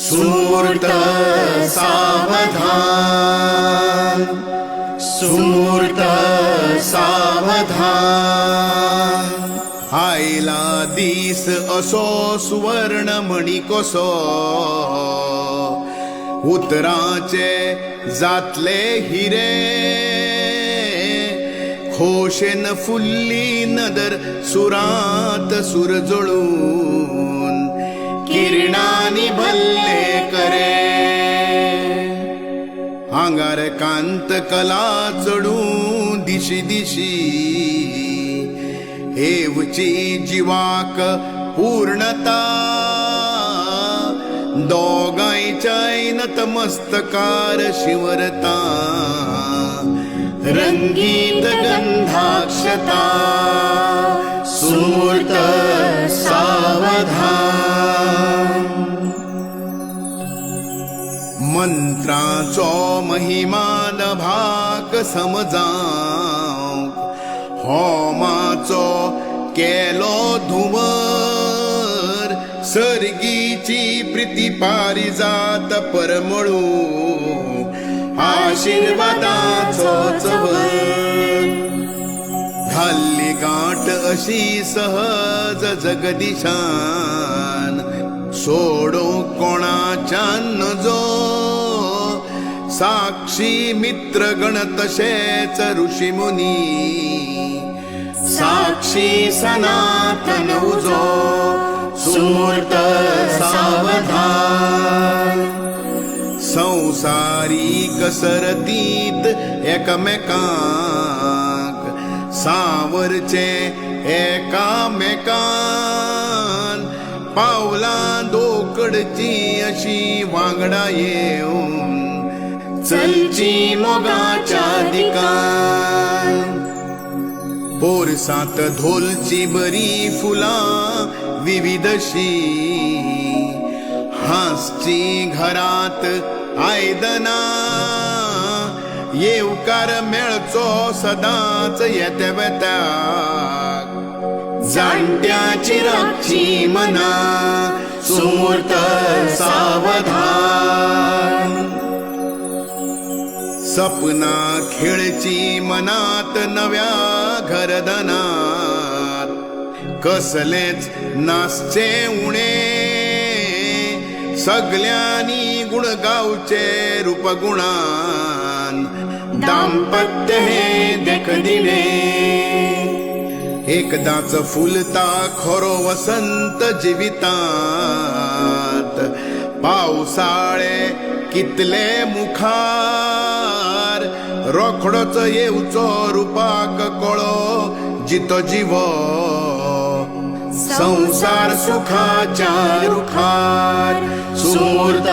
सुमूर्त सावधान, सुमूर्त सावधान. आईला दिस असो सुवर्ण मणी कसो, उतराचे जातले हिरे. खोशेन फुल्ली नदर सुरात सुर जळून, किरणांनी भल्ले करे. आंगार कांत कला चढून दिशी दिशी, हेवची जीवाक पूर्णता. दोगांच्या नतमस्तकार शिवरता, रंगीत गंधाक्षता. सुमूर्त सावधान. मंत्राचो महिमान भाग समजावंक, होमाचो केलो धुवर. सर्गीची प्रीती पारिजात परमळू, आशीर्वादाचो चवर. घाल्ली गाठ अशी सहज जगदिशान, सोडो कोणाच्यान नजो. साक्षी मित्र गण तशेच ऋषी मुनी, साक्षी सनातन उजो. सुमूर्त सावधान. संसारिक सरतीत एकमेकांक, सावरचे एकामेकान. पावलां दोकडची अशी वांगडा येऊन, चलची मोगाच्या दिकान. पोरसात धोलची बरी फुलां विविधशी, हासची घरात आयदना. येवकार मेळचो सदांच येत्यावेत्याक, जाणट्याची राखची मना. सुमूर्त सावधान. सपना खेळची मनात नव्या घरधनात, कसलेच नासचे उणे. सगळ्यांनी गुण गावचे रूपगुणान, दाम्पत्य हे देखदिणे. एकदाच फुलता खरो वसंत जिवितात, पावसाळे कितले मुखार. रोखडोच येवचो रूपाक कळो जितो जिवो, संसार सुखाच्या रुखार. सुमूर्त